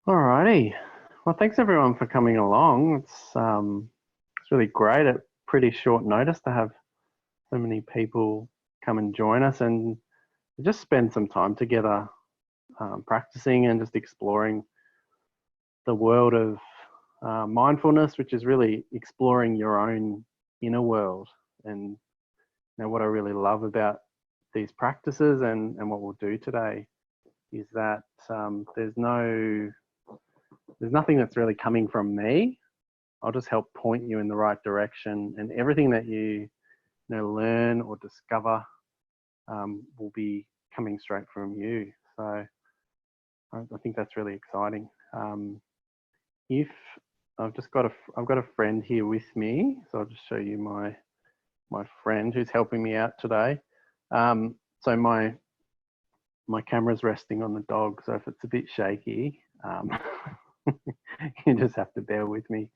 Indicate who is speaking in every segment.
Speaker 1: Alrighty. Well, thanks everyone for coming along. It's really great at pretty short notice to have so many people come and join us and just spend some time together, practicing and just exploring the world of mindfulness, which is really exploring your own inner world. And what I really love about these practices and what we'll do today is that there's nothing that's really coming from me. I'll just help point you in the right direction, and everything that you learn or discover will be coming straight from you. So I think that's really exciting. If I've got a friend here with me, so I'll just show you my friend who's helping me out today. So my camera's resting on the dog, so if it's a bit shaky, you just have to bear with me.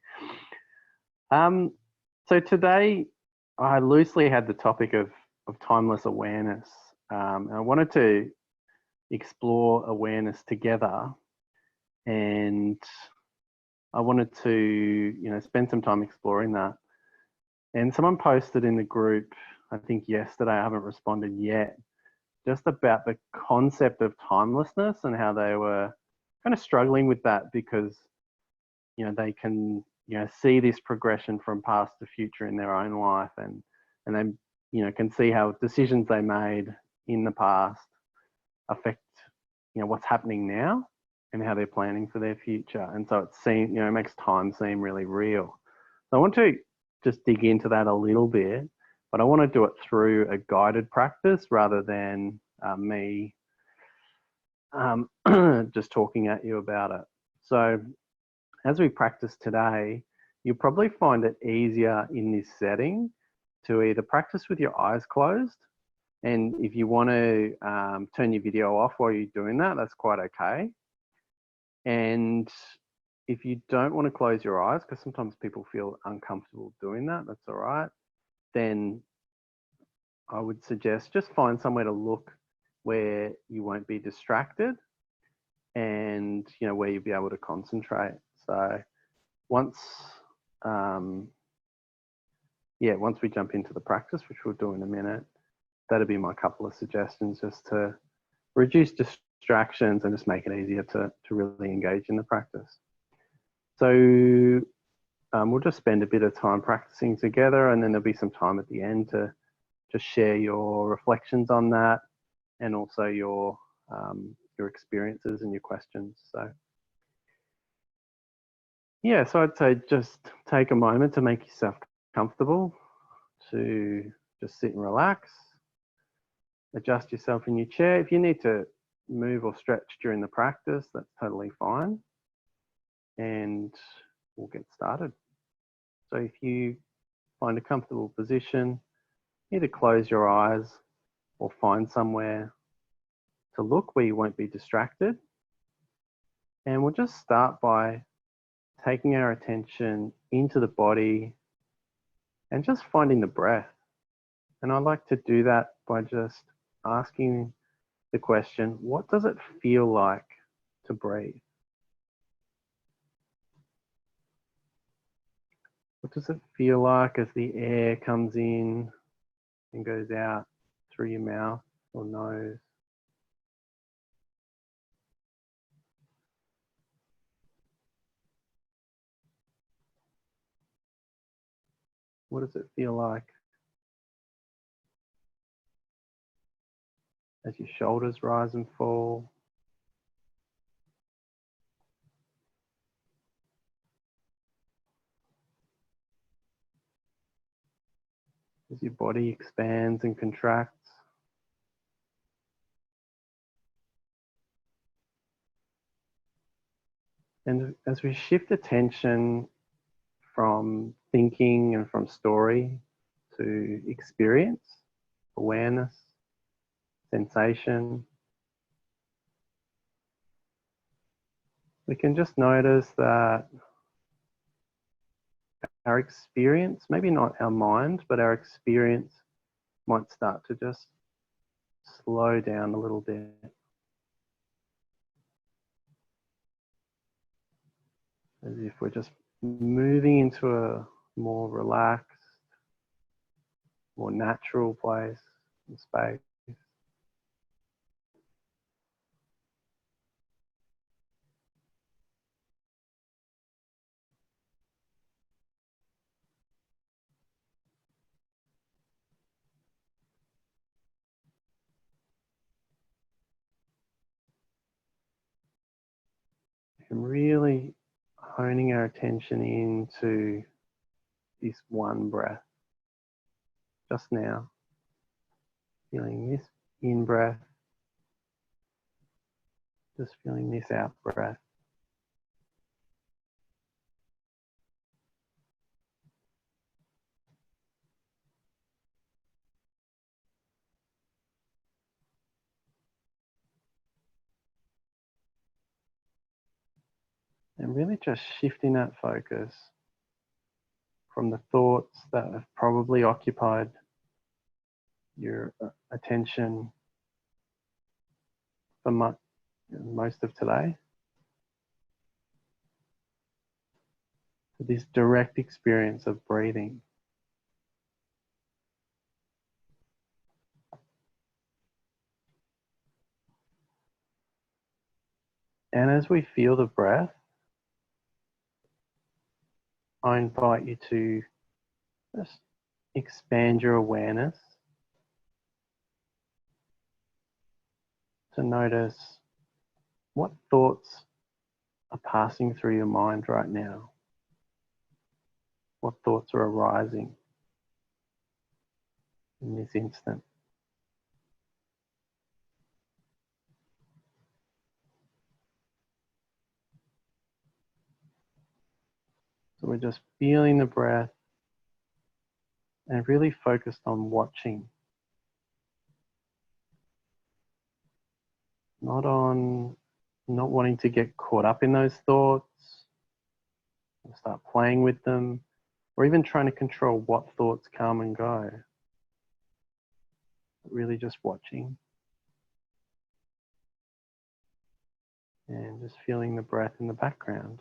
Speaker 1: So today I loosely had the topic of timeless awareness. And I wanted to explore awareness together, and I wanted to, spend some time exploring that. And someone posted in the group, I think yesterday, I haven't responded yet, just about the concept of timelessness and how they were kind of struggling with that because, they can, see this progression from past to future in their own life, and they, can see how decisions they made in the past affect, what's happening now and how they're planning for their future. And so it makes time seem really real. So I want to just dig into that a little bit, but I want to do it through a guided practice rather than me just talking at you about it. So as we practice today, you'll probably find it easier in this setting to either practice with your eyes closed, and if you want to turn your video off while you're doing that, that's quite okay. And if you don't want to close your eyes, because sometimes people feel uncomfortable doing that, that's all right, then I would suggest just find somewhere to look where you won't be distracted and, where you'll be able to concentrate. So once we jump into the practice, which we'll do in a minute, that'd be my couple of suggestions just to reduce distractions and just make it easier to really engage in the practice. So we'll just spend a bit of time practicing together, and then there'll be some time at the end to just share your reflections on that and also your experiences and your questions. So yeah, so I'd say just take a moment to make yourself comfortable, to just sit and relax, adjust yourself in your chair. If you need to move or stretch during the practice, that's totally fine. And we'll get started. So if you find a comfortable position, either close your eyes or find somewhere to look where you won't be distracted. And we'll just start by taking our attention into the body and just finding the breath. And I like to do that by just asking the question, what does it feel like to breathe? What does it feel like as the air comes in and goes out through your mouth or nose? What does it feel like as your shoulders rise and fall? As your body expands and contracts? And as we shift attention from thinking and from story to experience, awareness, sensation, we can just notice that our experience, maybe not our mind, but our experience might start to just slow down a little bit. as if we're just moving into a more relaxed, more natural place and space. And really honing our attention into this one breath just now, feeling this in breath, just feeling this out breath. And really just shifting that focus from the thoughts that have probably occupied your attention for most of today, to this direct experience of breathing. And as we feel the breath, I invite you to just expand your awareness to notice what thoughts are passing through your mind right now. What thoughts are arising in this instant. So we're just feeling the breath and really focused on watching. Not wanting to get caught up in those thoughts, or start playing with them, or even trying to control what thoughts come and go. But really just watching and just feeling the breath in the background.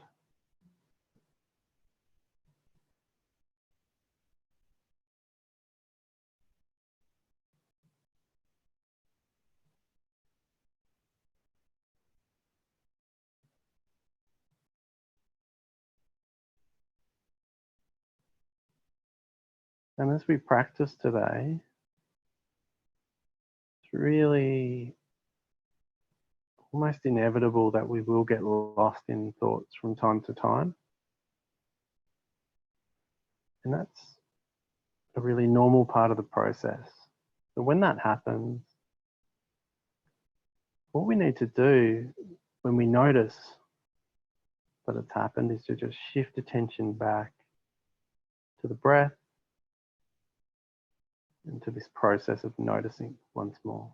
Speaker 1: And as we practice today, it's really almost inevitable that we will get lost in thoughts from time to time. And that's a really normal part of the process. But when that happens, what we need to do when we notice that it's happened is to just shift attention back to the breath and to this process of noticing once more.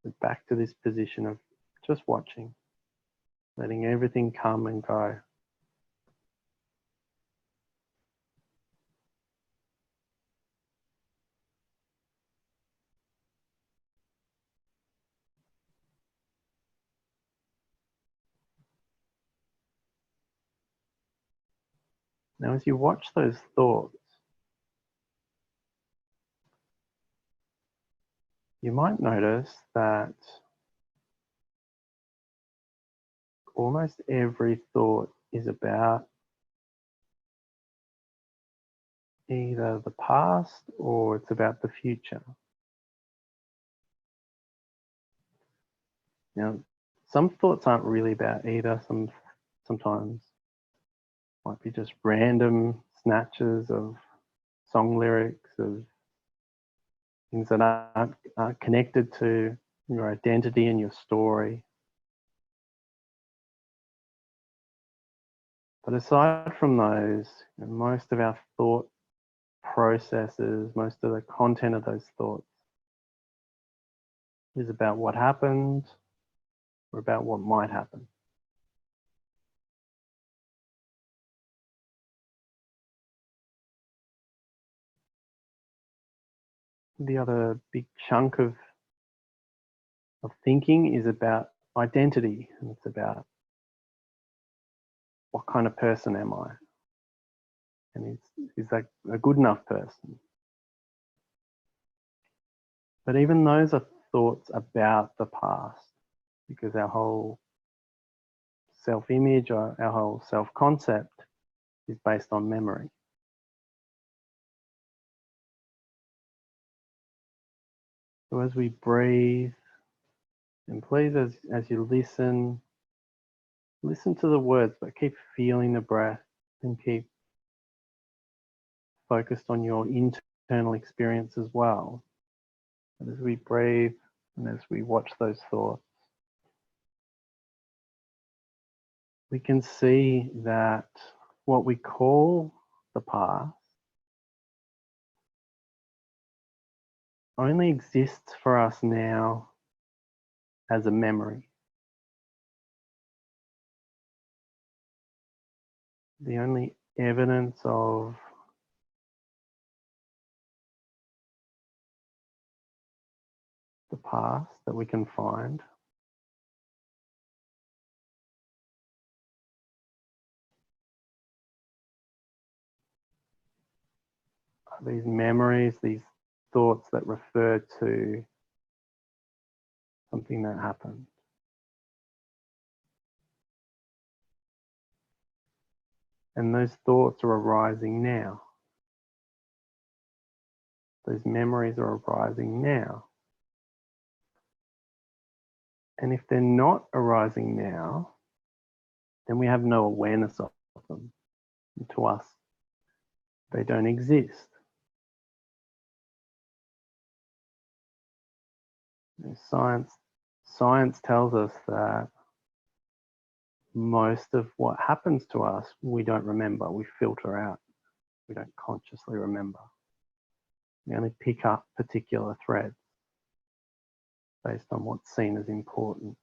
Speaker 1: So back to this position of just watching, letting everything come and go. Now, as you watch those thoughts, you might notice that almost every thought is about either the past or it's about the future. Now, some thoughts aren't really about either. Sometimes might be just random snatches of song lyrics, of things that aren't connected to your identity and your story. But aside from those, most of our thought processes, most of the content of those thoughts is about what happened or about what might happen. The other big chunk of thinking is about identity, and it's about what kind of person am I? And is that a good enough person? But even those are thoughts about the past, because our whole self-image or our whole self-concept is based on memory. So as we breathe, and please, as you listen to the words, but keep feeling the breath and keep focused on your internal experience as well. And as we breathe and as we watch those thoughts, we can see that what we call the past only exists for us now as a memory. The only evidence of the past that we can find are these memories, these thoughts that refer to something that happened. And those thoughts are arising now. Those memories are arising now. And if they're not arising now, then we have no awareness of them. And to us, they don't exist. Science tells us that most of what happens to us, we don't remember, we filter out. We don't consciously remember. We only pick up particular threads based on what's seen as important.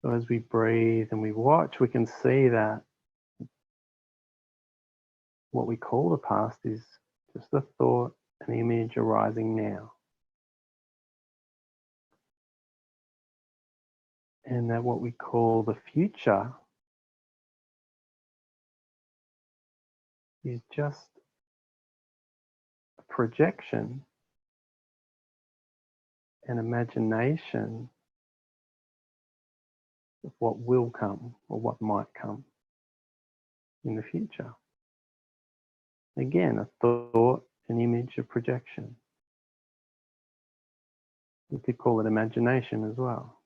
Speaker 1: So as we breathe and we watch, we can see that what we call the past is just a thought, an image arising now. And that what we call the future is just a projection, an imagination of what will come or what might come in the future. Again, a thought, an image, a projection. We could call it imagination as well.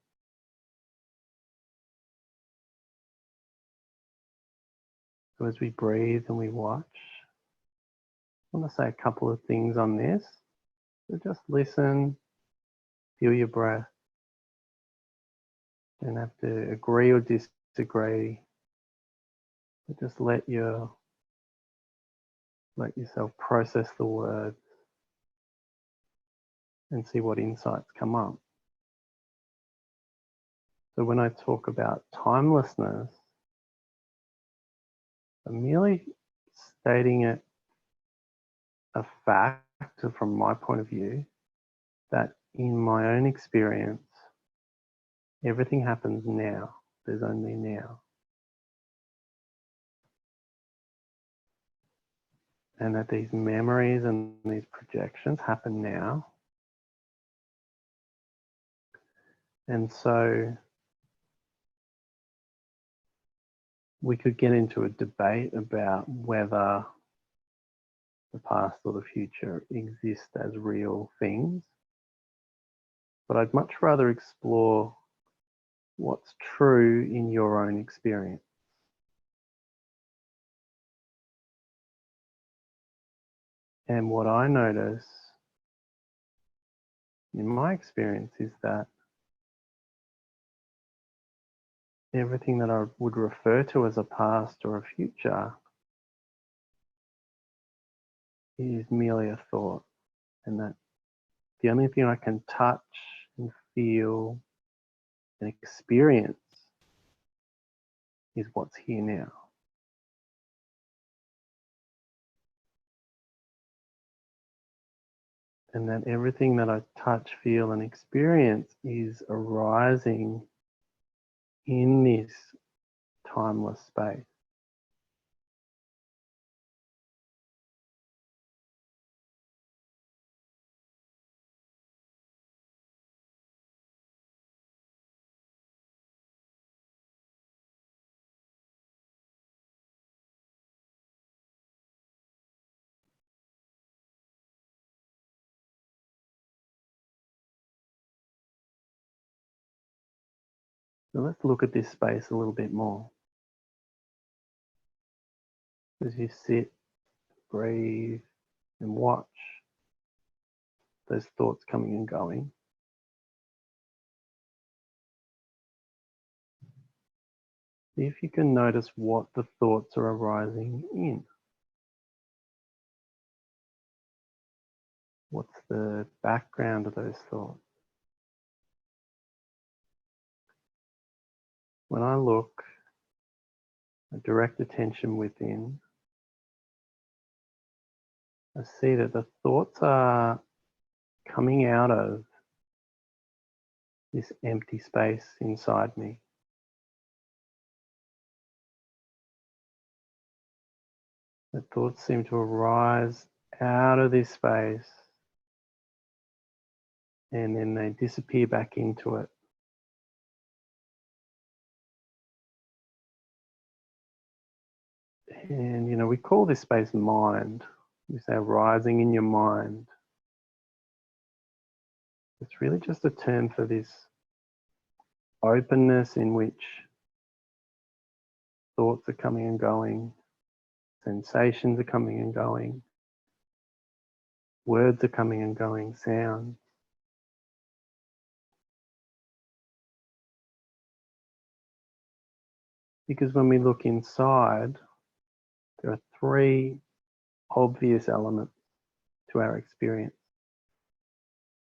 Speaker 1: So as we breathe and we watch, I want to say a couple of things on this. So just listen, feel your breath. Don't have to agree or disagree. But just let yourself process the words and see what insights come up. So when I talk about timelessness, I'm merely stating it a fact from my point of view that in my own experience, everything happens now. There's only now. And that these memories and these projections happen now. And so we could get into a debate about whether the past or the future exist as real things. But I'd much rather explore what's true in your own experience. And what I notice in my experience is that everything that I would refer to as a past or a future is merely a thought, and that the only thing I can touch and feel and experience is what's here now. And that everything that I touch, feel, and experience is arising in this timeless space. So let's look at this space a little bit more. As you sit, breathe, and watch those thoughts coming and going. See if you can notice what the thoughts are arising in. What's the background of those thoughts? When I look, I direct attention within, I see that the thoughts are coming out of this empty space inside me. The thoughts seem to arise out of this space and then they disappear back into it. And, you know, we call this space mind. We say rising in your mind. It's really just a term for this openness in which thoughts are coming and going, sensations are coming and going, words are coming and going, sounds. Because when we look inside, there are three obvious elements to our experience.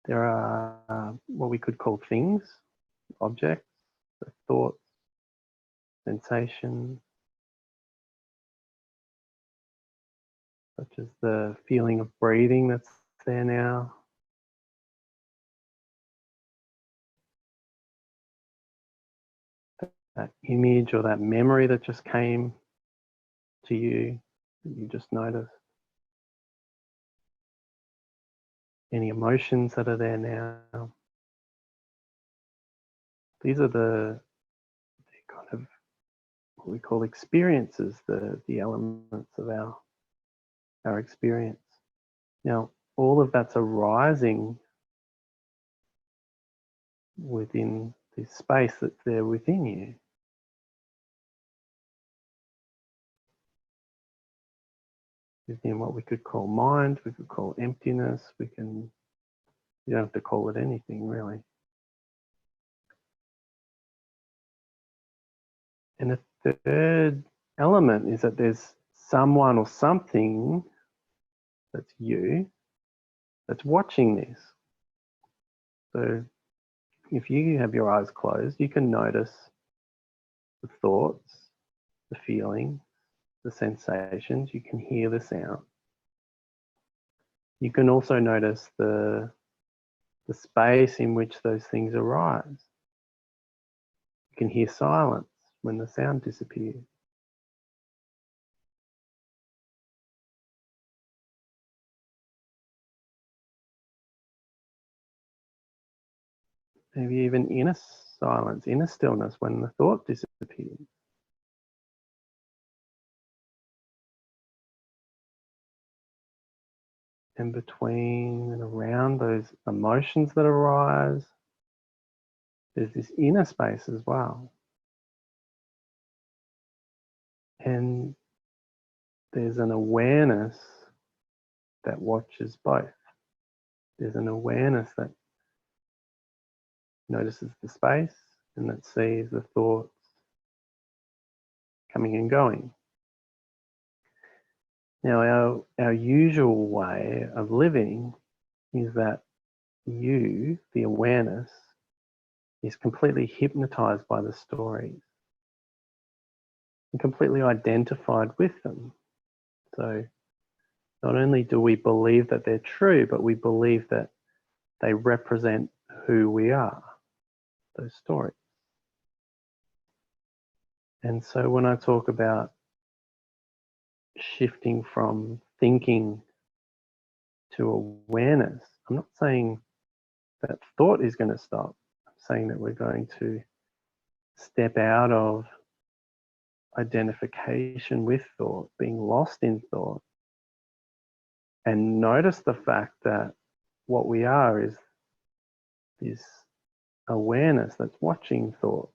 Speaker 1: There are what we could call things, objects, thoughts, sensations, such as the feeling of breathing that's there now. That image or that memory that just came to you, that you just noticed. Any emotions that are there now. These are the kind of what we call experiences, the elements of our experience. Now, all of that's arising within this space that's there within you. Within what we could call mind, we could call emptiness, you don't have to call it anything really. And the third element is that there's someone or something that's you that's watching this. So if you have your eyes closed, you can notice the thoughts, the feeling, the sensations, you can hear the sound. You can also notice the space in which those things arise. You can hear silence when the sound disappears. Maybe even inner silence, inner stillness when the thought disappears. And between and around those emotions that arise, there's this inner space as well. And there's an awareness that watches both. There's an awareness that notices the space and that sees the thoughts coming and going. Now, our usual way of living is that you, the awareness, is completely hypnotized by the stories and completely identified with them. So not only do we believe that they're true, but we believe that they represent who we are, those stories. And so when I talk about shifting from thinking to awareness, I'm not saying that thought is going to stop. I'm saying that we're going to step out of identification with thought, being lost in thought, and notice the fact that what we are is this awareness that's watching thought,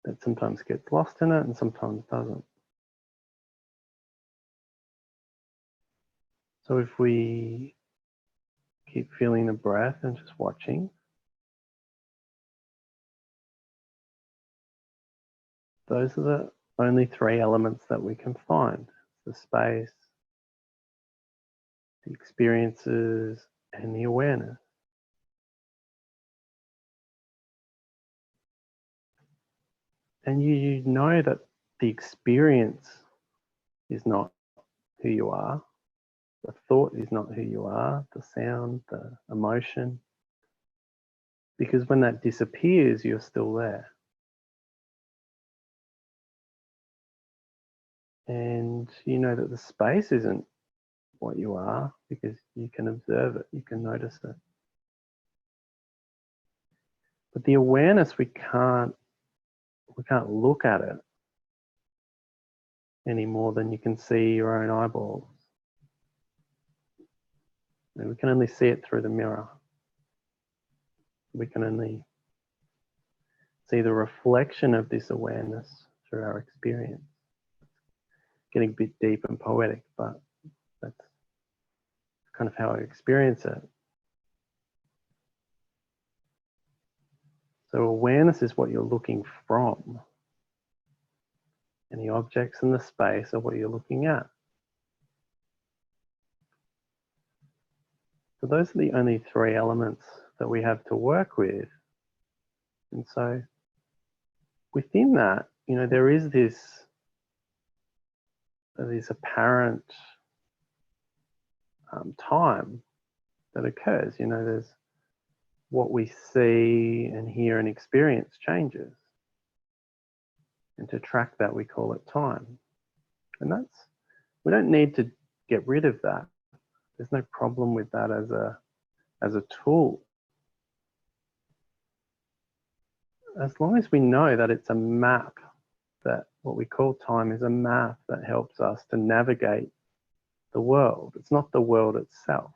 Speaker 1: that sometimes gets lost in it and sometimes doesn't. So if we keep feeling the breath and just watching, those are the only three elements that we can find: the space, the experiences, and the awareness. And you know that the experience is not who you are. The thought is not who you are, the sound, the emotion. Because when that disappears, you're still there. And you know that the space isn't what you are because you can observe it, you can notice it. But the awareness, we can't look at it any more than you can see your own eyeballs. And we can only see it through the mirror. We can only see the reflection of this awareness through our experience. Getting a bit deep and poetic, but that's kind of how I experience it. So awareness is what you're looking from, and the objects in the space are what you're looking at. So those are the only three elements that we have to work with. And so within that, you know, there is this apparent time that occurs. You know, there's what we see and hear and experience changes. And to track that, we call it time. And we don't need to get rid of that. There's no problem with that as a tool. As long as we know that it's a map, that what we call time is a map that helps us to navigate the world. It's not the world itself.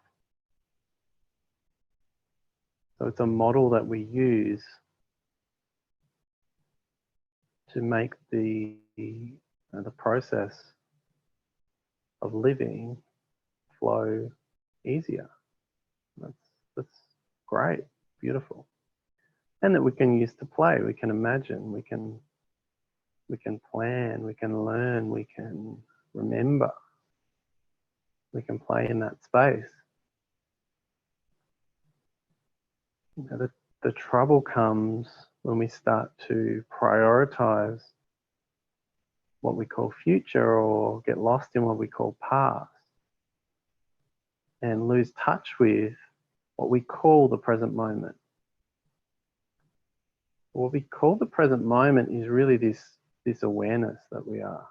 Speaker 1: So it's a model that we use to make the process of living flow easier. That's great, beautiful. And that we can use to play, we can imagine, we can plan, we can learn, we can remember, we can play in that space. You know, the trouble comes when we start to prioritize what we call future or get lost in what we call past and lose touch with what we call the present moment. What we call the present moment is really this awareness that we are.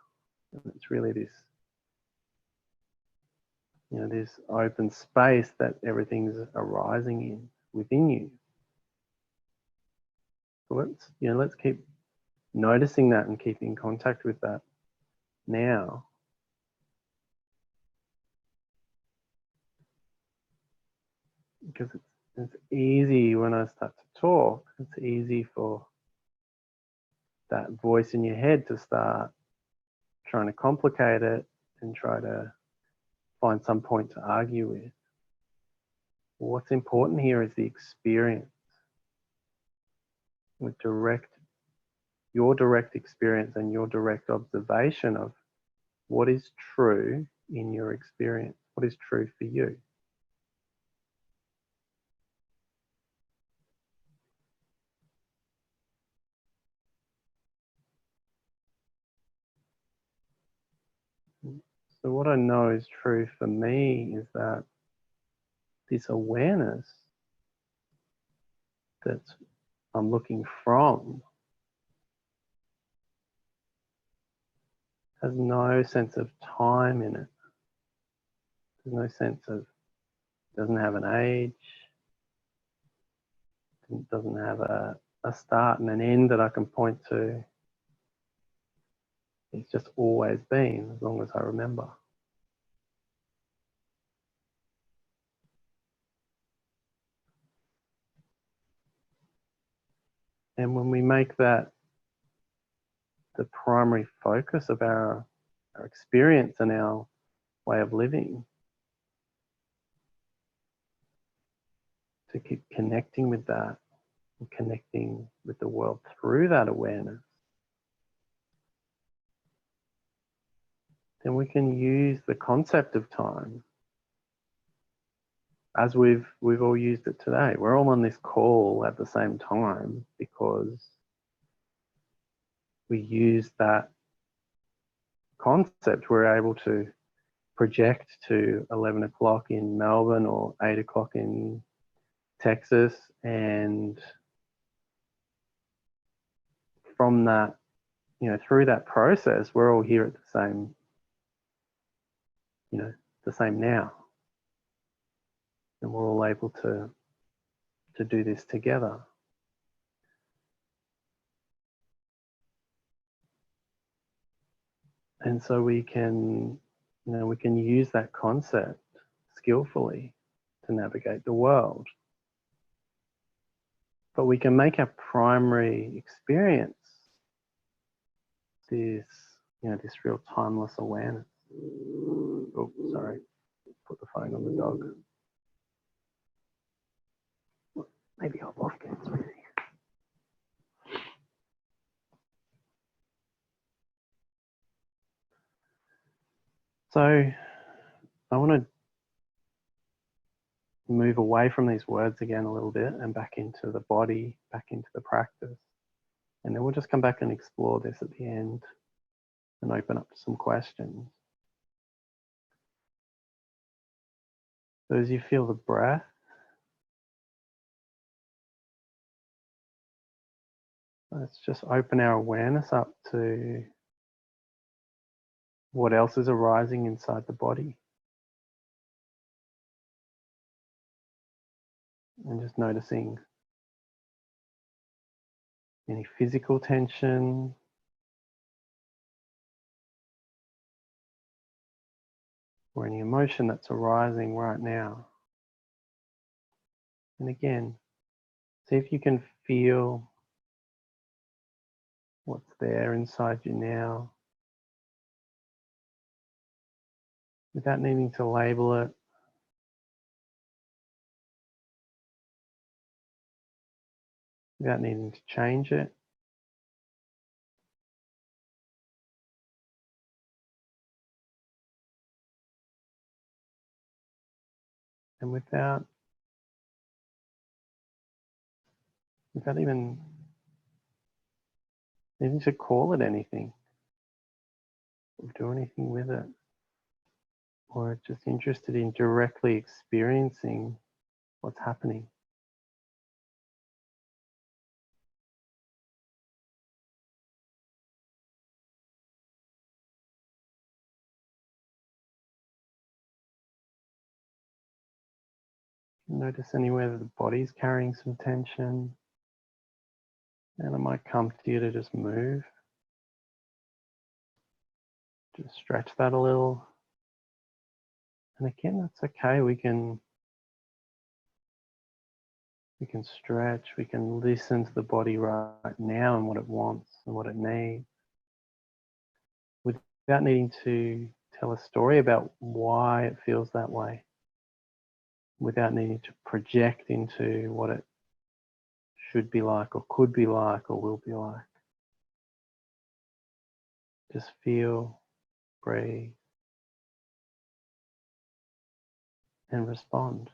Speaker 1: And it's really this, you know, this open space that everything's arising in within you. So let's keep noticing that and keep in contact with that now. Because it's easy when I start to talk, it's easy for that voice in your head to start trying to complicate it and try to find some point to argue with. What's important here is the experience. With your direct experience and your direct observation of what is true in your experience, what is true for you. So what I know is true for me is that this awareness that I'm looking from has no sense of time in it. There's no sense of, doesn't have an age, doesn't have a start and an end that I can point to. It's just always been, as long as I remember. And when we make that the primary focus of our experience and our way of living, to keep connecting with that and connecting with the world through that awareness, then we can use the concept of time as we've all used it today. We're all on this call at the same time because we use that concept. We're able to project to 11 o'clock in Melbourne or 8 o'clock in Texas, and from that, through that process, we're all here at the same, the same now, and we're all able to do this together. And so we can use that concept skillfully to navigate the world. But we can make our primary experience this, this real timeless awareness. Oh, sorry, put the phone on the dog. Maybe hop off, get sweetie. So I want to move away from these words again a little bit and back into the body, back into the practice. And then we'll just come back and explore this at the end and open up to some questions. So as you feel the breath, let's just open our awareness up to what else is arising inside the body. And just noticing any physical tension, or any emotion that's arising right now. And again, see if you can feel what's there inside you now without needing to label it, without needing to change it. And without even needing to call it anything or do anything with it, or just interested in directly experiencing what's happening. Notice anywhere that the body's carrying some tension, and it might come to you to just move. Just stretch that a little. And again, that's okay. We can stretch, we can listen to the body right now and what it wants and what it needs, without needing to tell a story about why it feels that way, without needing to project into what it should be like or could be like or will be like. Just feel, breathe, and respond.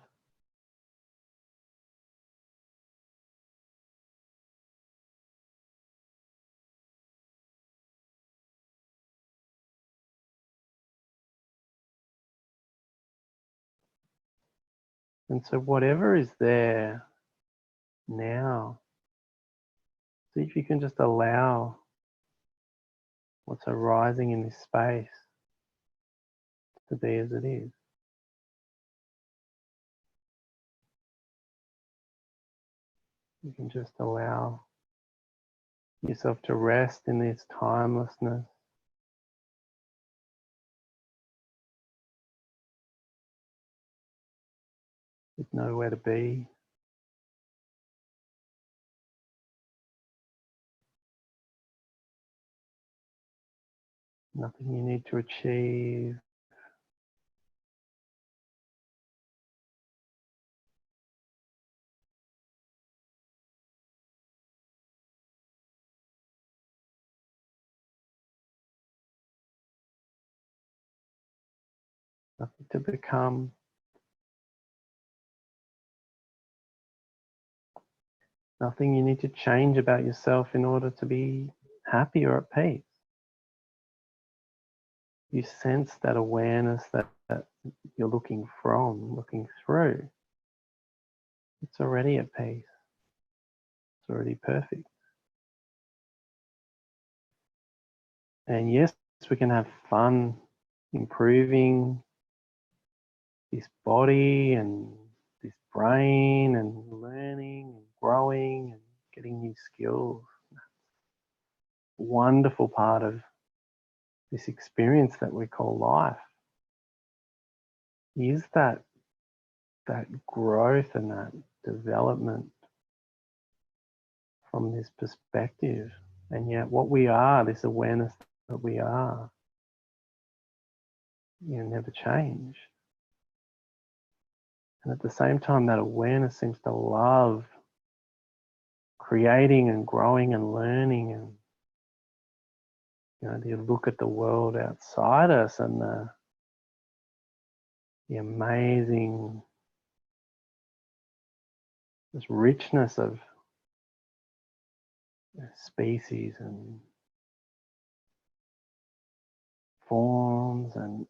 Speaker 1: And so whatever is there now, see if you can just allow what's arising in this space to be as it is. You can just allow yourself to rest in this timelessness. With nowhere to be. Nothing you need to achieve. Nothing to become. Nothing you need to change about yourself in order to be happy or at peace. You sense that awareness that you're looking from, looking through. It's already at peace. It's already perfect. And yes, we can have fun improving this body and this brain and learning and growing and getting new skills. Wonderful part of this experience that we call life is that growth and that development from this perspective. And yet what we are, this awareness that we are, never change. And at the same time, that awareness seems to love creating and growing and learning. And you look at the world outside us and the amazing, this richness of species and forms and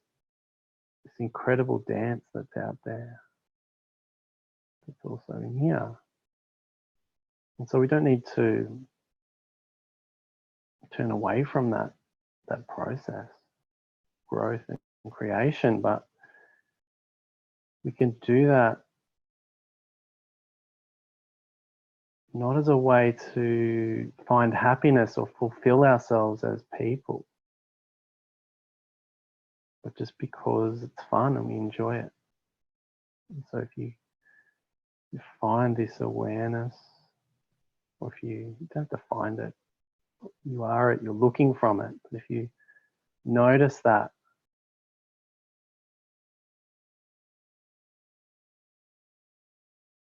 Speaker 1: this incredible dance that's out there. It's also in here. And so we don't need to turn away from that process, growth and creation, but we can do that not as a way to find happiness or fulfill ourselves as people, but just because it's fun and we enjoy it. And so if you find this awareness, or if you don't have to find it, you are it, you're looking from it. But if you notice that,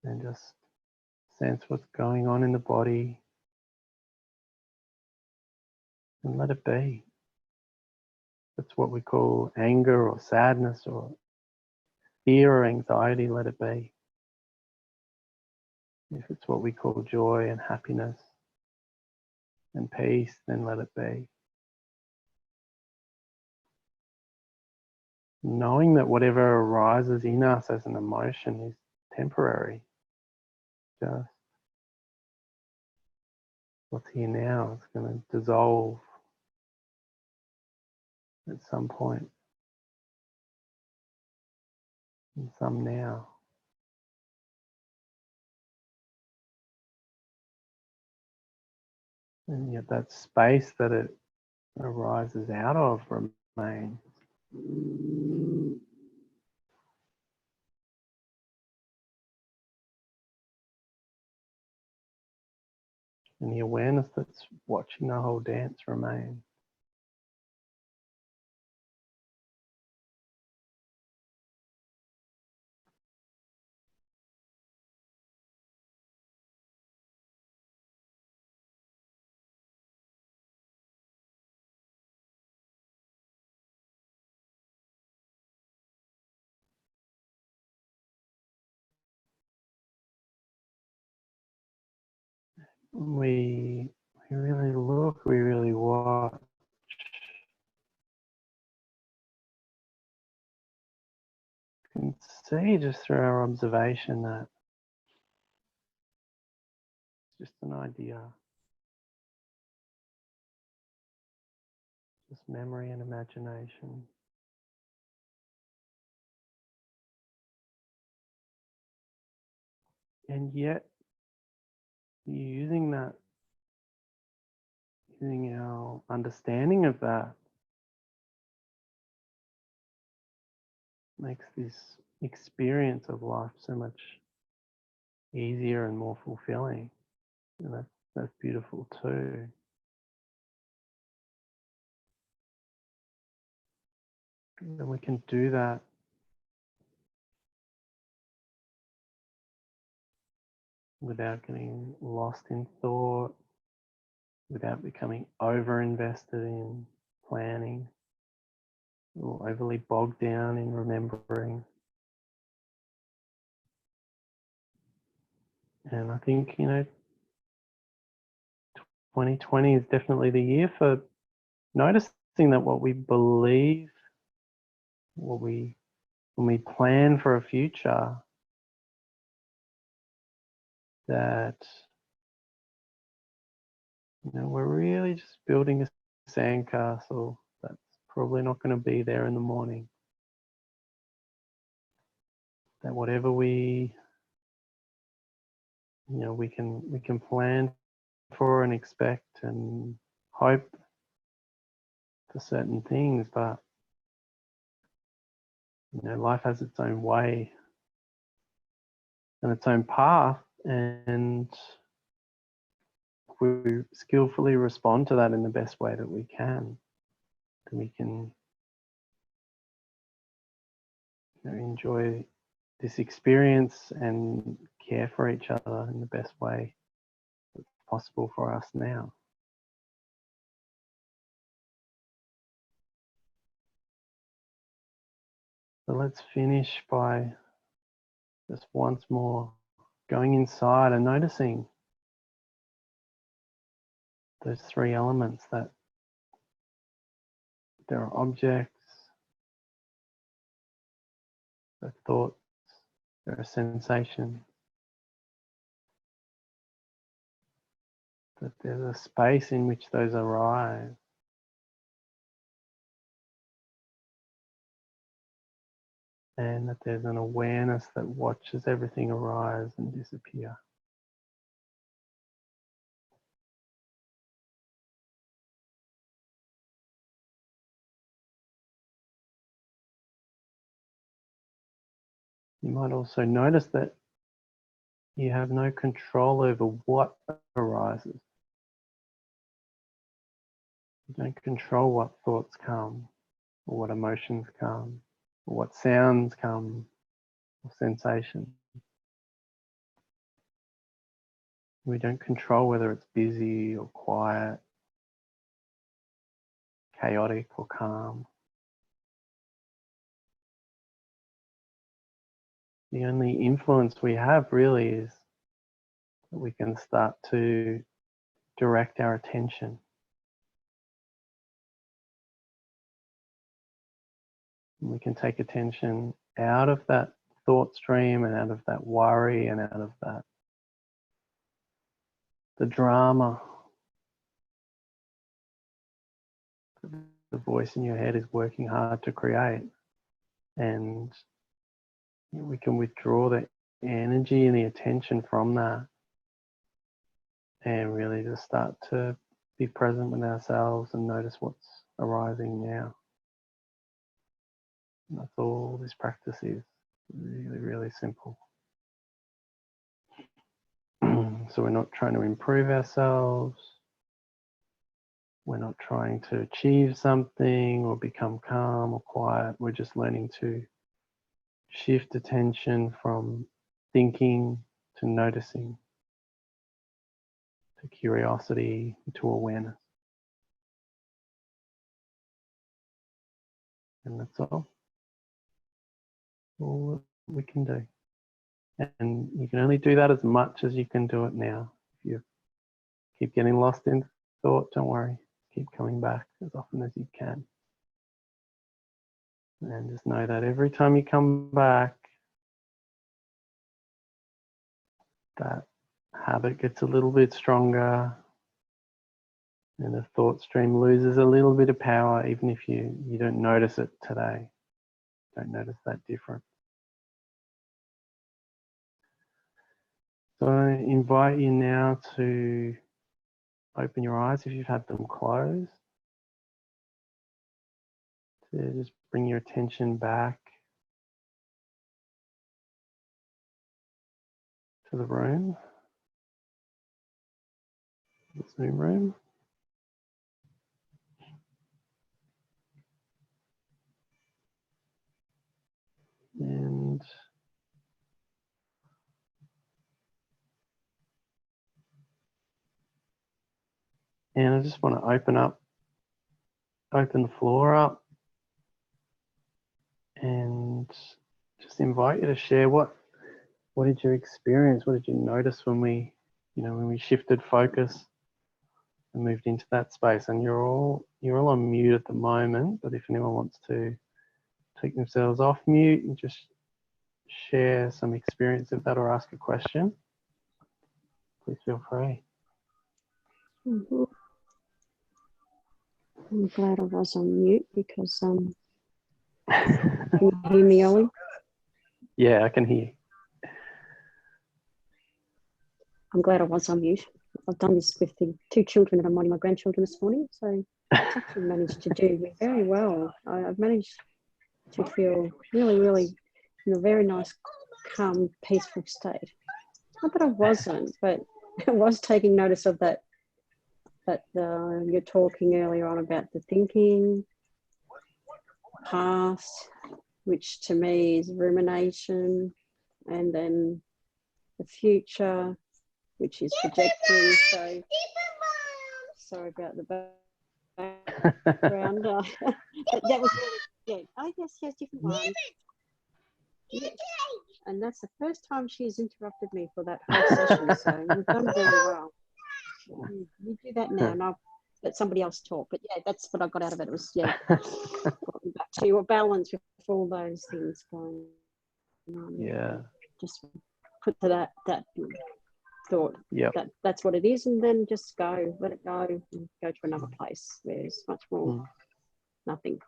Speaker 1: and just sense what's going on in the body and let it be. That's what we call anger or sadness or fear or anxiety, let it be. If it's what we call joy and happiness and peace, then let it be. Knowing that whatever arises in us as an emotion is temporary. Just what's here now is going to dissolve at some point. And some now. And yet that space that it arises out of remains. And the awareness that's watching the whole dance remains. We really look, we really watch. You can see just through our observation that it's just an idea. just memory and imagination. And yet, using our understanding of that makes this experience of life so much easier and more fulfilling. And that's beautiful too. And we can do that without getting lost in thought, without becoming over-invested in planning or overly bogged down in remembering. And I think, 2020 is definitely the year for noticing that what we believe, when we plan for a future, that we're really just building a sandcastle that's probably not going to be there in the morning. That whatever we can plan for and expect and hope for certain things, but life has its own way and its own path, and if we skillfully respond to that in the best way that we can, then we can enjoy this experience and care for each other in the best way that's possible for us now. So let's finish by just once more going inside and noticing those three elements, that there are objects, there are thoughts, there are sensations, that there's a space in which those arise. And that there's an awareness that watches everything arise and disappear. You might also notice that you have no control over what arises. You don't control what thoughts come, or what emotions come, or what sounds come, or sensations. We don't control whether it's busy or quiet, chaotic or calm. The only influence we have really is that we can start to direct our attention. And we can take attention out of that thought stream and out of that worry and out of the drama. The voice in your head is working hard to create, and we can withdraw the energy and the attention from that and really just start to be present with ourselves and notice what's arising now. And that's all this practice is. Really, really simple. So we're not trying to improve ourselves. We're not trying to achieve something or become calm or quiet. We're just learning to shift attention from thinking to noticing, to curiosity, to awareness. And that's all we can do. And you can only do that as much as you can do it now. If you keep getting lost in thought, don't worry. Keep coming back as often as you can. And just know that every time you come back, that habit gets a little bit stronger, And the thought stream loses a little bit of power, even if you don't notice it today. Don't notice that difference. So I invite you now to open your eyes if you've had them closed. To just bring your attention back to the room, the Zoom room. And I just want to open the floor up and just invite you to share what did you experience? What did you notice when we shifted focus and moved into that space? And you're all on mute at the moment, but if anyone wants to take themselves off mute and just share some experience of that or ask a question, please feel free.
Speaker 2: Mm-hmm. I'm glad I was on mute because can you hear me, Ollie?
Speaker 1: Yeah, I can hear you.
Speaker 2: I'm glad I was on mute. I've done this with the 2 children that I'm minding my grandchildren this morning, so I've actually managed to do very well. I've managed to feel really, really in a very nice, calm, peaceful state. Not that I wasn't, but I was taking notice of that you're talking earlier on about the thinking, past, which to me is rumination, and then the future, which is projecting. So sorry about the background. That was really, yeah. Oh yes, different ones. Yeah. And that's the first time she's interrupted me for that whole session. So we've done very well. You do that now, and I'll let somebody else talk. But yeah, that's what I got out of it. It was brought me back to a balance with all those things going on.
Speaker 1: Yeah.
Speaker 2: Just put to that thought.
Speaker 1: Yeah.
Speaker 2: That's what it is, and then just go, let it go, and go to another place where there's much more nothing.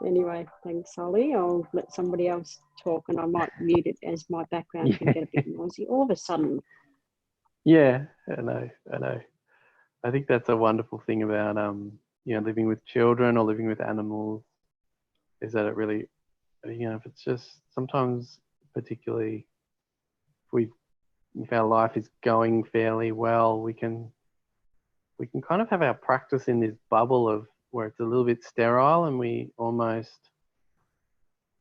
Speaker 2: Anyway, thanks, Ollie. I'll let somebody else talk, and I might mute it as my background can get a bit noisy all of a sudden.
Speaker 1: Yeah, I know. I think that's a wonderful thing about living with children or living with animals, is that it really, if it's just sometimes, particularly if our life is going fairly well, we can kind of have our practice in this bubble of where it's a little bit sterile, and we almost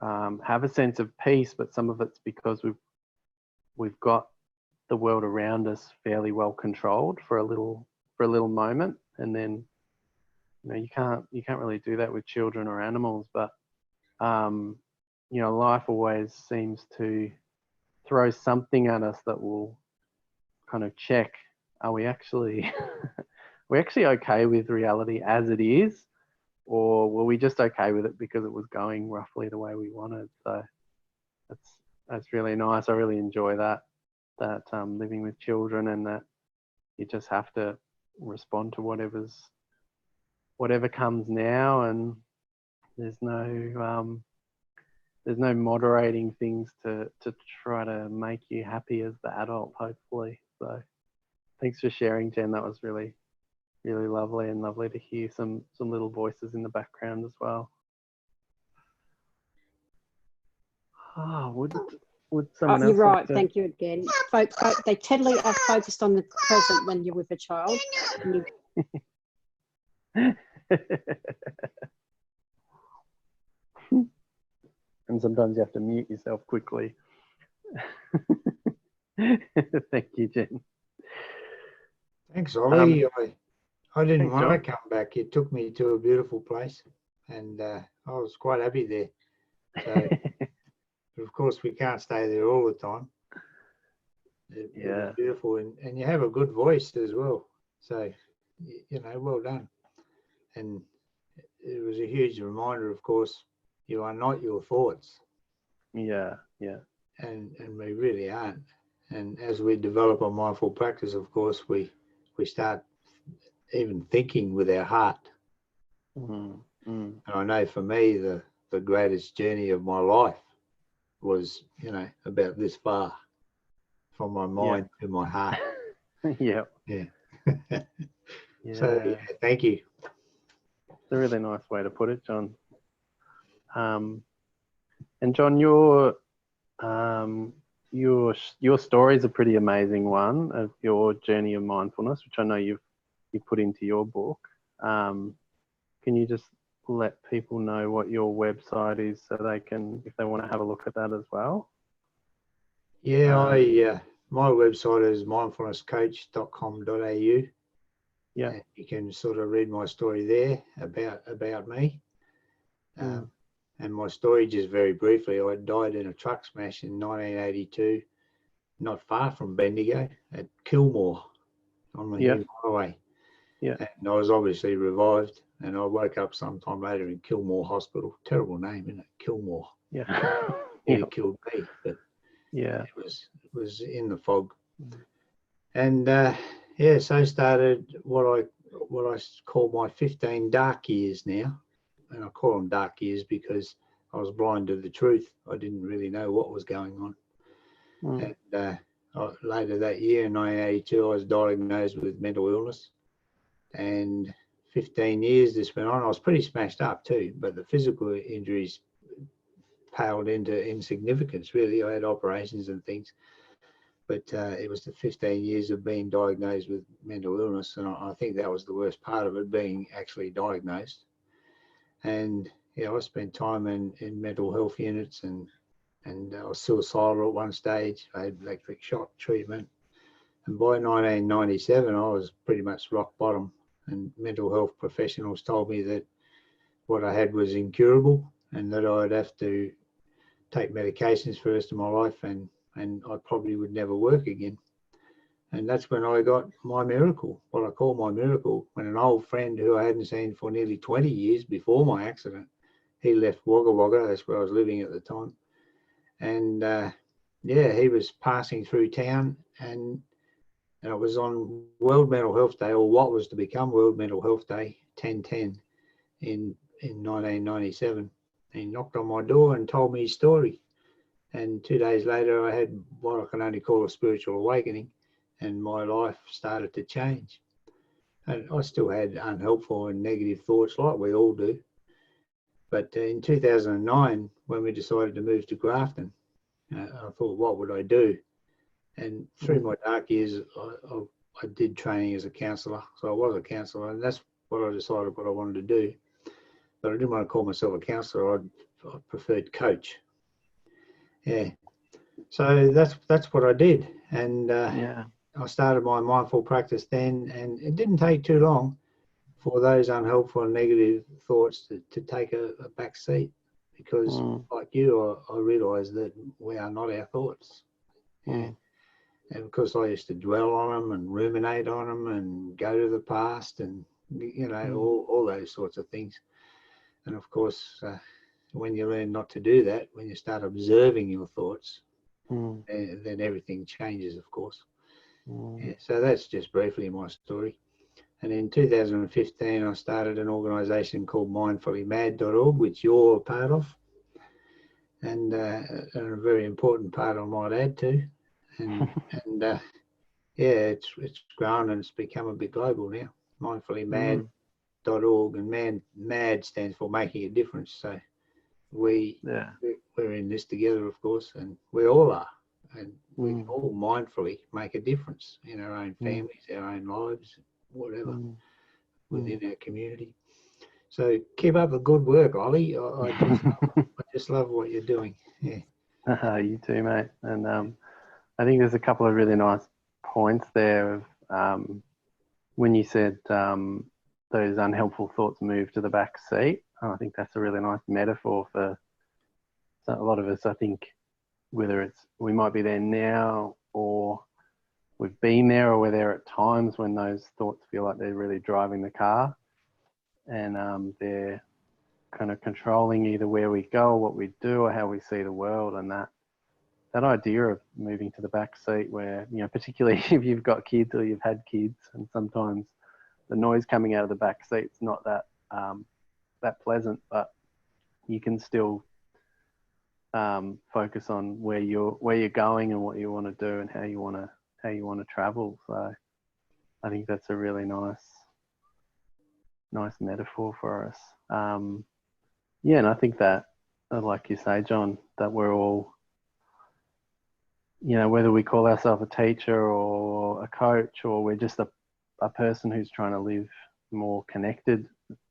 Speaker 1: have a sense of peace, but some of it's because we've got the world around us fairly well controlled for a little moment, and then you can't really do that with children or animals. But life always seems to throw something at us that will kind of check, are we actually okay with reality as it is, or were we just okay with it because it was going roughly the way we wanted? So that's really nice. I really enjoy that living with children, and that you just have to respond to whatever comes now, and there's no moderating things to try to make you happy as the adult, hopefully. So thanks for sharing, Jen. That was really, really lovely, and lovely to hear some little voices in the background as well. Would someone else?
Speaker 2: You're right. Thank you again. They totally are focused on the present when you're with a child.
Speaker 1: And sometimes you have to mute yourself quickly. Thank you, Jen.
Speaker 3: Thanks, Ollie. I didn't want to come back. It took me to a beautiful place, and I was quite happy there. So, but of course, we can't stay there all the time. It's beautiful, and you have a good voice as well. So, well done. And it was a huge reminder, of course, you are not your thoughts.
Speaker 1: Yeah.
Speaker 3: And we really aren't. And as we develop a mindful practice, of course, we start even thinking with our heart.
Speaker 1: Mm, mm.
Speaker 3: And I know for me, the greatest journey of my life was, about this far from my mind to my heart.
Speaker 1: Yeah.
Speaker 3: Yeah.
Speaker 1: Yeah.
Speaker 3: So, thank you.
Speaker 1: It's a really nice way to put it, John. And John, your story is a pretty amazing one of your journey of mindfulness, which I know you put into your book. Can you just let people know what your website is so they can, if they want to have a look at that as well?
Speaker 3: Yeah, my website is mindfulnesscoach.com.au.
Speaker 1: Yeah.
Speaker 3: And you can sort of read my story there about me. And my story, just very briefly, I died in a truck smash in 1982, not far from Bendigo at Kilmore on the Hume Highway.
Speaker 1: Yeah.
Speaker 3: And I was obviously revived, and I woke up sometime later in Kilmore Hospital. Terrible name, isn't it? Kilmore.
Speaker 1: Yeah.
Speaker 3: It killed me, but
Speaker 1: yeah.
Speaker 3: it was in the fog. And so started what I call my 15 dark years now. And I call them dark years because I was blind to the truth. I didn't really know what was going on. And later that year, in 1982, I was diagnosed with mental illness. And 15 years this went on. I was pretty smashed up too, but the physical injuries paled into insignificance, really. I had operations and things. But it was the 15 years of being diagnosed with mental illness. And I think that was the worst part of it, being actually diagnosed. And I spent time in mental health units, and I was suicidal at one stage. I had electric shock treatment. And by 1997, I was pretty much rock bottom. And mental health professionals told me that what I had was incurable and that I'd have to take medications for the rest of my life, and I probably would never work again. And that's when I got my miracle, what I call my miracle, when an old friend who I hadn't seen for nearly 20 years before my accident, he left Wagga Wagga, that's where I was living at the time. And he was passing through town, and it was on World Mental Health Day, or what was to become World Mental Health Day, 10/10 in 1997. He knocked on my door and told me his story. And 2 days later, I had what I can only call a spiritual awakening, and my life started to change. And I still had unhelpful and negative thoughts, like we all do. But in 2009, when we decided to move to Grafton, I thought, what would I do? And through my dark years, I did training as a counsellor. So I was a counsellor, and that's what I decided what I wanted to do. But I didn't want to call myself a counsellor. I preferred coach. Yeah. So that's what I did. And I started my mindful practice then, and it didn't take too long for those unhelpful and negative thoughts to take a back seat, because like you, I realised that we are not our thoughts. Yeah. And because I used to dwell on them and ruminate on them and go to the past and, all those sorts of things. And of course, when you learn not to do that, when you start observing your thoughts, then everything changes, of course. Yeah, so that's just briefly my story. And in 2015, I started an organisation called mindfullymad.org, which you're a part of, and a very important part I might add to. And it's grown and it's become a bit global now. Mindfullymad.org, and MAD stands for making a difference. So we're in this together, of course, and we all are. And we can all mindfully make a difference in our own families, our own lives, whatever, within our community. So keep up the good work, Ollie. I just love what you're doing. Yeah.
Speaker 1: You too, mate. And I think there's a couple of really nice points there of when you said those unhelpful thoughts move to the back seat. I think that's a really nice metaphor for a lot of us. I think whether it's we might be there now, or we've been there, or we're there at times when those thoughts feel like they're really driving the car, and they're kind of controlling either where we go, what we do, or how we see the world. And that idea of moving to the back seat, where, particularly if you've got kids or you've had kids, and sometimes noise coming out of the back seat's not that that pleasant, but you can still focus on where you're going and what you want to do and how you want to travel. So I think that's a really nice metaphor for us. Yeah, and I think that, like you say, John, that we're all, whether we call ourselves a teacher or a coach, or we're just a person who's trying to live more connected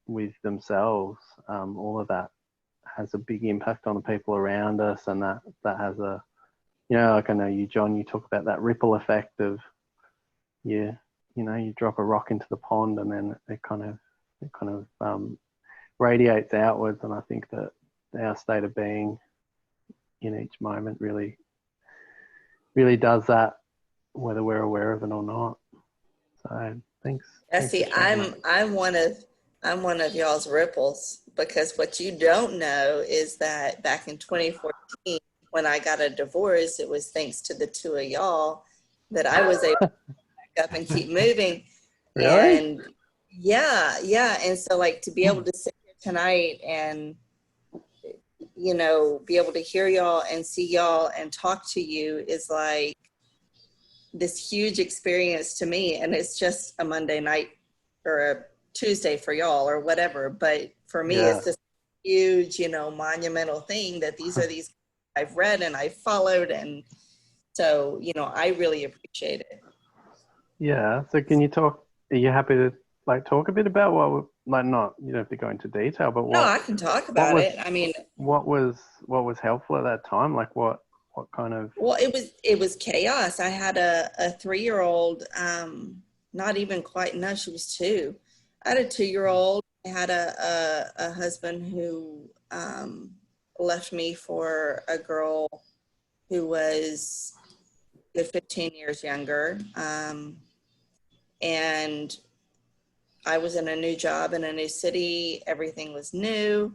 Speaker 1: with themselves, all of that has a big impact on the people around us, and that has a, like I know you, John, you talk about that ripple effect of, you drop a rock into the pond and then it kind of radiates outwards. And I think that our state of being in each moment really does that, whether we're aware of it or not. So thanks.
Speaker 4: Yeah,
Speaker 1: Thanks
Speaker 4: see,
Speaker 1: for sharing that.
Speaker 4: I'm one of y'all's ripples, because what you don't know is that back in 2014, when I got a divorce, it was thanks to the two of y'all that I was able to back up and keep moving.
Speaker 1: Really?
Speaker 4: And yeah. And so, like, to be able to sit here tonight and, be able to hear y'all and see y'all and talk to you is like this huge experience to me. And it's just a Monday night or a Tuesday for y'all or whatever. But for me,
Speaker 1: Yeah.
Speaker 4: it's this huge, monumental thing that these are these I've read and I've followed. And so, I really appreciate it.
Speaker 1: Yeah. So can you are you happy to talk a bit about not, you don't have to go into detail, but
Speaker 4: No, I can talk about it. I mean,
Speaker 1: what was helpful at that time? Like what kind of?
Speaker 4: well, it was chaos. I had a 3-year-old, not even quite, no, she was 2. I had a 2-year-old. I had a husband who left me for a girl who was 15 years younger. And I was in a new job in a new city. Everything was new.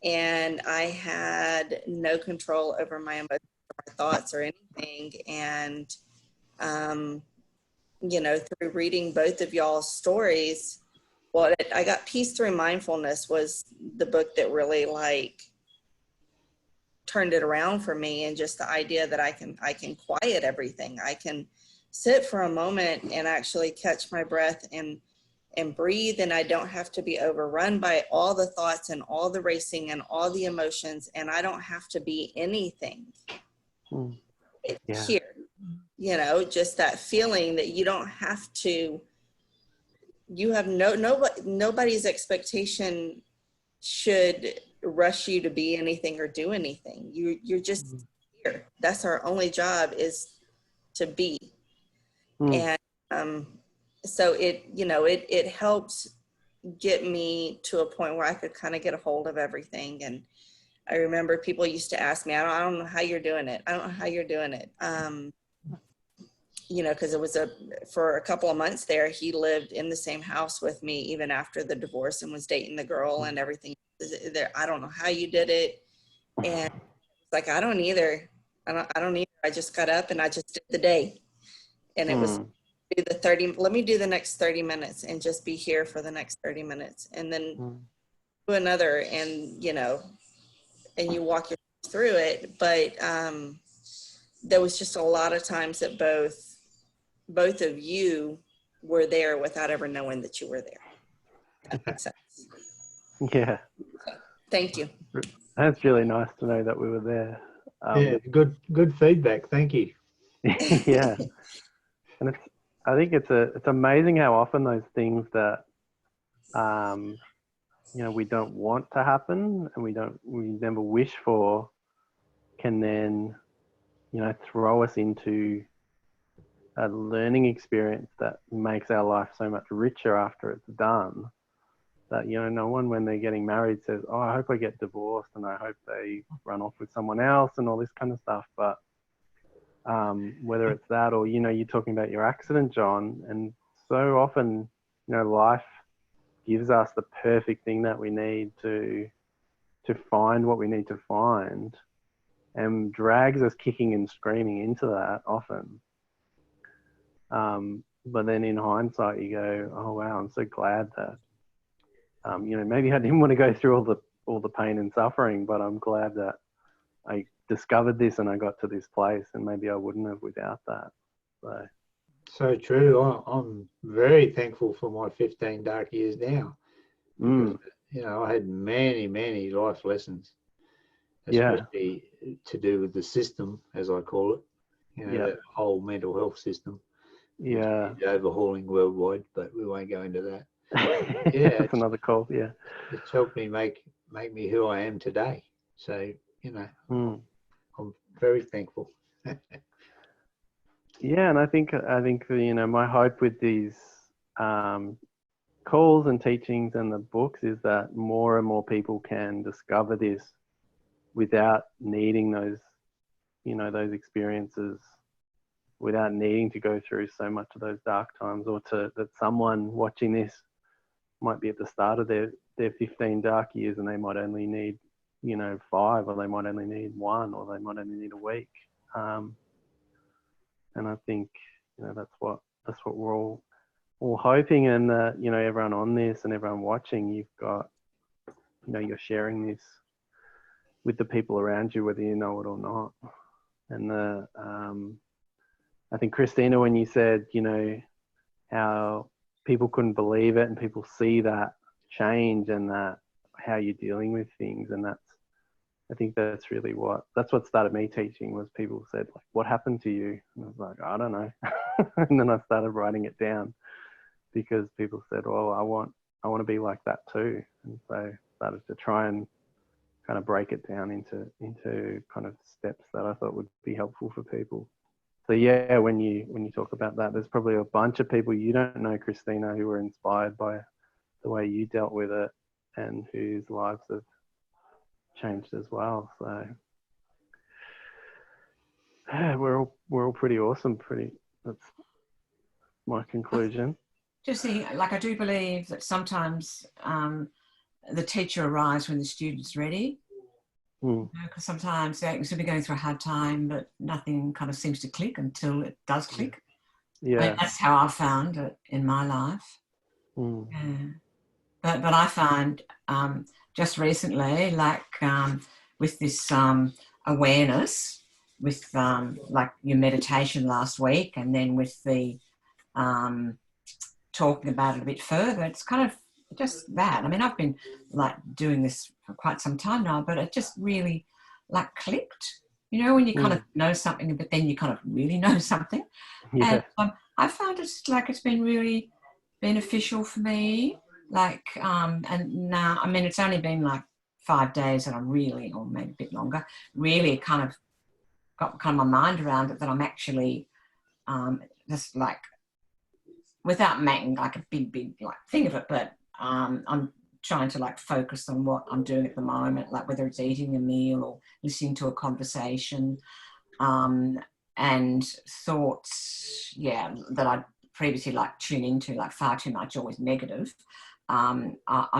Speaker 4: And I had no control over my emotions or my thoughts or anything. And, through reading both of y'all's stories, I got Peace Through Mindfulness was the book that really turned it around for me. And just the idea that I can quiet everything. I can sit for a moment and actually catch my breath and breathe, and I don't have to be overrun by all the thoughts and all the racing and all the emotions, and I don't have to be anything here. Just that feeling that you don't have to, you have nobody's expectation should rush you to be anything or do anything. You're just here. That's our only job, is to be. And so it helped get me to a point where I could kind of get a hold of everything. And I remember people used to ask me, I don't know how you're doing it. I don't know how you're doing it. Because it was for a couple of months there, he lived in the same house with me even after the divorce and was dating the girl and everything there. I don't know how you did it. And it's like, I don't either. I don't either. I just got up and I just did the day. And it was let me do the next 30 minutes and just be here for the next 30 minutes and then do another, and and you walk yourself through it. But there was just a lot of times that both of you were there without ever knowing that you were there. That makes sense.
Speaker 1: Yeah.
Speaker 4: Thank you.
Speaker 1: That's really nice to know that we were there.
Speaker 3: Yeah, good feedback. Thank you.
Speaker 1: Yeah. And I think it's amazing how often those things that we don't want to happen and we never wish for can then throw us into a learning experience that makes our life so much richer after it's done. That no one, when they're getting married, says, "Oh, I hope I get divorced and I hope they run off with someone else," and all this kind of stuff. But whether it's that or, you're talking about your accident, John, and so often, life gives us the perfect thing that we need to find what we need to find, and drags us kicking and screaming into that often. but then in hindsight, you go, oh wow, I'm so glad that, maybe I didn't want to go through all the pain and suffering, but I'm glad that I discovered this and I got to this place, and maybe I wouldn't have without that.
Speaker 3: So true. I'm very thankful for my 15 dark years now. Because, I had many, many life lessons, especially to do with the system, as I call it, that whole mental health system.
Speaker 1: Yeah.
Speaker 3: Overhauling worldwide, but we won't go into that.
Speaker 1: That's another call. Yeah.
Speaker 3: It's helped me make me who I am today. So, I'm very thankful.
Speaker 1: Yeah, and I think my hope with these calls and teachings and the books is that more and more people can discover this without needing those experiences, without needing to go through so much of those dark times, or that someone watching this might be at the start of their 15 dark years and they might only need 5, or they might only need 1, or they might only need a week. And I think that's what we're all hoping, and everyone on this and everyone watching, you've got you're sharing this with the people around you, whether you know it or not. And I think, Christina, when you said how people couldn't believe it and people see that change and that how you're dealing with things, and I think that's really what started me teaching, was people said, like, what happened to you? And I was like, I don't know. And then I started writing it down, because people said, well, I want to be like that too. And so I started to try and kind of break it down into kind of steps that I thought would be helpful for people. So yeah, when you talk about that, there's probably a bunch of people you don't know, Christina, who were inspired by the way you dealt with it, and whose lives have changed as well. So yeah, we're all pretty awesome. That's my conclusion.
Speaker 5: Just like, I do believe that sometimes the teacher arrives when the student's ready. Because sometimes they can be going through a hard time, but nothing kind of seems to click until it does click.
Speaker 1: Yeah.
Speaker 5: And that's how I found it in my life. Yeah. But I find just recently, like with this awareness, with like your meditation last week, and then with the talking about it a bit further, it's kind of just that. I mean, I've been like doing this for quite some time now, but it just really like clicked. When you kind of know something, but then you kind of really know something.
Speaker 1: Yeah.
Speaker 5: And I found it's been really beneficial for me. Like, and now, I mean, it's only been like 5 days that I'm really, or maybe a bit longer, really kind of got kind of my mind around it, that I'm actually just like, without making like a big like thing of it, but I'm trying to like focus on what I'm doing at the moment, like whether it's eating a meal or listening to a conversation, and thoughts, that I previously like tune into like far too much, always negative. I'm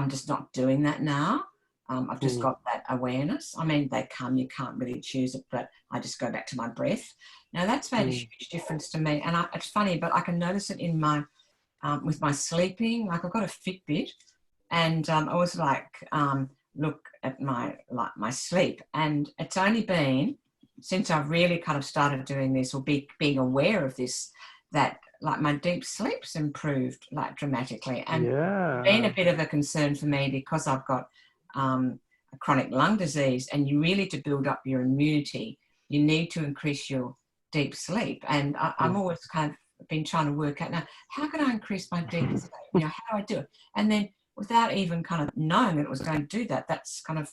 Speaker 5: just not doing that now. I've just got that awareness. I mean, they come, you can't really choose it, but I just go back to my breath. Now that's made a huge difference to me. And it's funny, but I can notice it in my, with my sleeping. Like, I've got a Fitbit, and I always like look at my sleep. And it's only been since I've really kind of started doing this, or being aware of this, that like my deep sleep's improved like dramatically. And been a bit of a concern for me, because I've got a chronic lung disease, and you really, to build up your immunity, you need to increase your deep sleep. And I'm always kind of been trying to work out, now, how can I increase my deep sleep? How do I do it? And then, without even kind of knowing that it was going to do that, that's kind of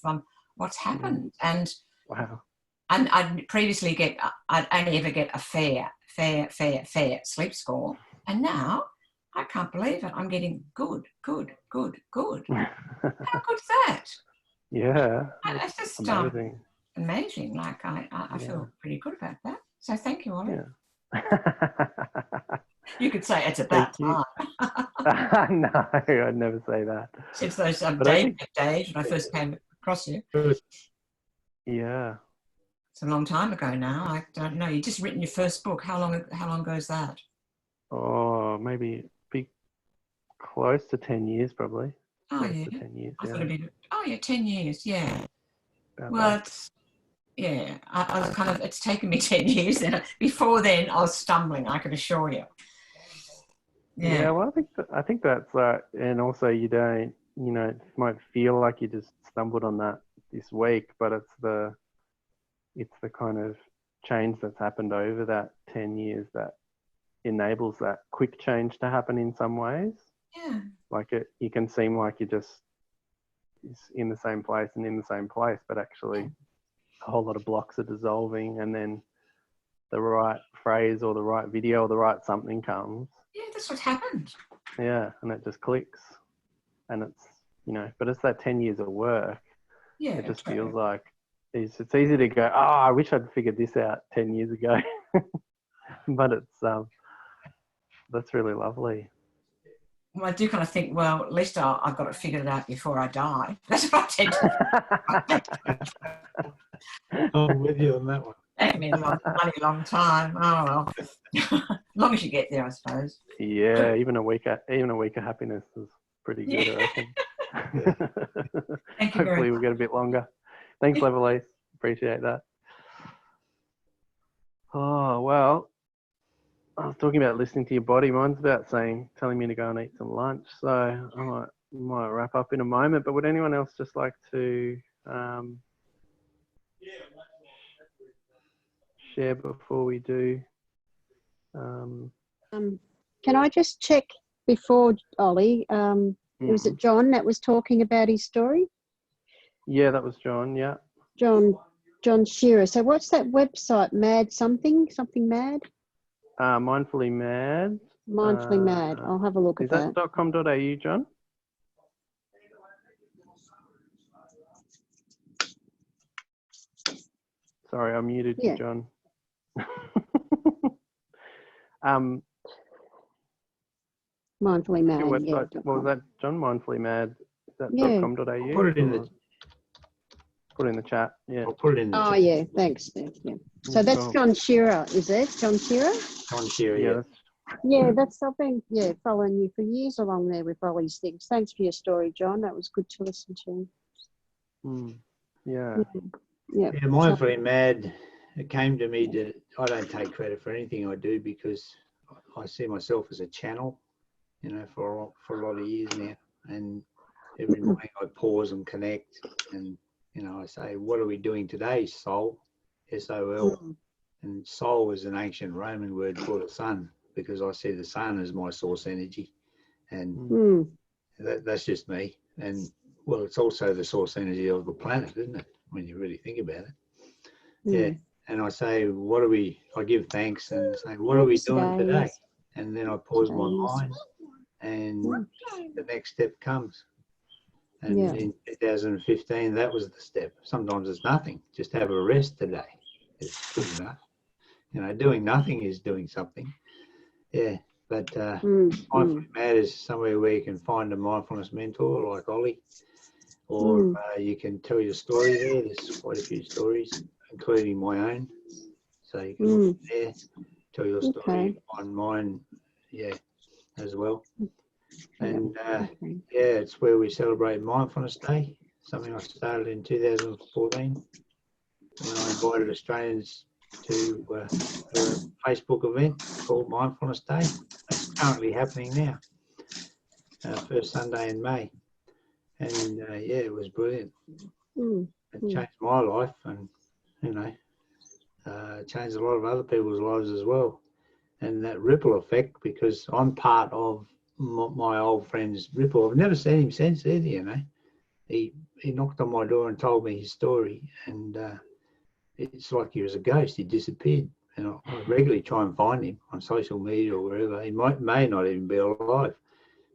Speaker 5: what's happened. And
Speaker 1: wow.
Speaker 5: And I'd previously I'd only ever get a fair sleep score, and now I can't believe it. I'm getting good. How good's that?
Speaker 1: Yeah.
Speaker 5: It's just
Speaker 1: amazing.
Speaker 5: Amazing. Like, I feel pretty good about that. So thank you, Ollie.
Speaker 1: Yeah.
Speaker 5: You could say it's about time.
Speaker 1: No, I'd never say that.
Speaker 5: Since those days when I first came across you.
Speaker 1: Yeah.
Speaker 5: It's a long time ago now. I don't know. You've just written your first book. How long ago is that?
Speaker 1: Oh, maybe be close to 10 years, probably.
Speaker 5: Oh,
Speaker 1: Close
Speaker 5: yeah.
Speaker 1: to 10 years,
Speaker 5: I
Speaker 1: yeah.
Speaker 5: thought it'd be, oh, yeah, 10 years, yeah.
Speaker 1: About
Speaker 5: Well,
Speaker 1: that.
Speaker 5: it's, yeah, I was kind of, it's taken me 10 years. And before then, I was stumbling, I can assure you.
Speaker 1: Yeah, well, I think that's and also you don't, you know, it might feel like you just stumbled on that this week, but it's the kind of change that's happened over that 10 years that enables that quick change to happen in some ways.
Speaker 5: Yeah.
Speaker 1: Like you can seem like you're just in the same place and in the same place, but actually a whole lot of blocks are dissolving, and then the right phrase or the right video or the right something comes.
Speaker 5: Yeah, that's what happened.
Speaker 1: Yeah, and it just clicks. And it's, you know, but it's that 10 years of work.
Speaker 5: Yeah.
Speaker 1: It just
Speaker 5: true.
Speaker 1: feels like it's easy to go, oh, I wish I'd figured this out 10 years ago. But it's, that's really lovely.
Speaker 5: Well, I do kind of think, well, at least I've got it figured out before I die. That's what I tend to
Speaker 3: I'm with you on that one.
Speaker 5: take me a long time. Oh, well. As long as you get there, I suppose.
Speaker 1: Yeah, even a week of happiness is pretty good, I reckon.
Speaker 5: Thank you very
Speaker 1: Hopefully
Speaker 5: much.
Speaker 1: we'll get a bit longer. Thanks, Levelise. Appreciate that. Oh, well, I was talking about listening to your body. Mine's about telling me to go and eat some lunch. So I might wrap up in a moment. But would anyone else just like to share before we do?
Speaker 2: Can I just check before Ollie? Was it John that was talking about his story?
Speaker 1: Yeah, that was John. Yeah.
Speaker 2: John Shearer. So what's that website? Mad something mad?
Speaker 1: Mindfully Mad.
Speaker 2: Mindfully Mad. I'll have a look at that.
Speaker 1: Is that .com.au, John? Sorry, I muted you, John.
Speaker 2: Mindfully Mad.
Speaker 1: Your website,
Speaker 2: yeah,
Speaker 1: what was that, John? Mindfully Mad. Is that
Speaker 2: Yeah.
Speaker 1: .com.au?
Speaker 3: Put it in the.
Speaker 1: Put it in the chat. Yeah.
Speaker 3: I'll put it in the.
Speaker 2: Oh
Speaker 3: chat.
Speaker 2: yeah, thanks, Steph. Yeah. So that's
Speaker 1: Cool.
Speaker 2: John Shearer, is it? John Shearer?
Speaker 3: John Shearer,
Speaker 1: Yeah.
Speaker 3: yeah.
Speaker 2: Yeah, I've been following you for years along there with Ollie's things. Thanks for your story, John. That was good to listen to.
Speaker 1: Yeah.
Speaker 2: Yeah.
Speaker 3: Yeah, Mindfully Mad, it came to me that I don't take credit for anything I do because I see myself as a channel, you know, for a lot of years now. And every morning I pause and connect and, you know, I say, what are we doing today, soul? S-O-L. And soul is an ancient Roman word for the sun because I see the sun as my source energy. And that's just me. And, well, it's also the source energy of the planet, isn't it? When you really think about it. Yeah. And I say, I give thanks and say, what are we doing today? And then I pause my mind and the next step comes. And in 2015, that was the step. Sometimes it's nothing. Just have a rest today. It's good enough. You know, doing nothing is doing something. Yeah. But Mindfully Mad is somewhere where you can find a mindfulness mentor like Ollie. Or you can tell your story there. There's quite a few stories, including my own. So you can look there, tell your story on mine, as well. And it's where we celebrate Mindfulness Day, something I started in 2014 when I invited Australians to a Facebook event called Mindfulness Day. It's currently happening now, first Sunday in May. And it was brilliant. It changed my life and, you know, changed a lot of other people's lives as well. And that ripple effect, because I'm part of my old friend's ripple. I've never seen him since either, you know. He knocked on my door and told me his story. And it's like he was a ghost. He disappeared. And I regularly try and find him on social media or wherever. He may not even be alive.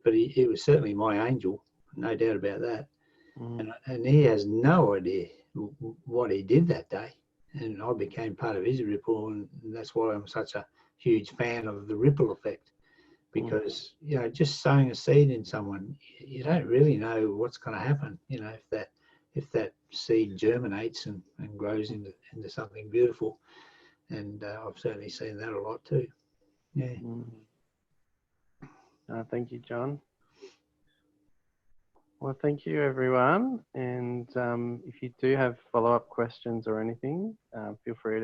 Speaker 3: But he was certainly my angel. No doubt about that. And he has no idea what he did that day. And I became part of his ripple, and that's why I'm such a huge fan of the ripple effect. Because, you know, just sowing a seed in someone, you don't really know what's going to happen, you know, if that seed germinates and grows into something beautiful. And I've certainly seen that a lot too. Yeah.
Speaker 1: Thank you, John. Well, thank you, everyone. And if you do have follow-up questions or anything, feel free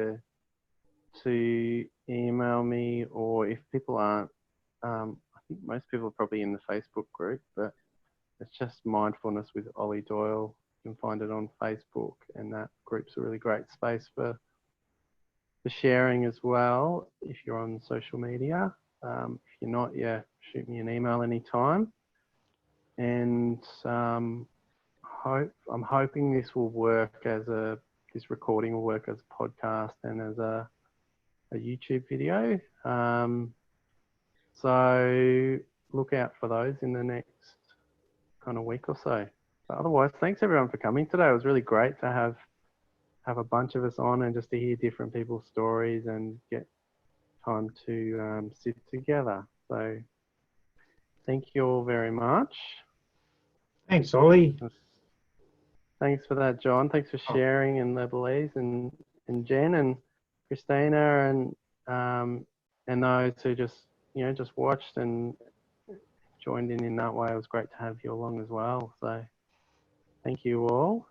Speaker 1: to email me, or if people aren't, I think most people are probably in the Facebook group, but it's just Mindfulness with Ollie Doyle. You can find it on Facebook, and that group's a really great space for sharing as well if you're on social media. If you're not, yeah, shoot me an email anytime. And I'm hoping this will work this recording will work as a podcast and as a YouTube video. So look out for those in the next kind of week or so. But otherwise, thanks everyone for coming today. It was really great to have a bunch of us on and just to hear different people's stories and get time to sit together. So thank you all very much.
Speaker 3: Thanks, Ollie.
Speaker 1: Thanks for that, John. Thanks for sharing, and Lebanese and Jen and Christina and those who just watched and joined in that way. It was great to have you along as well. So thank you all.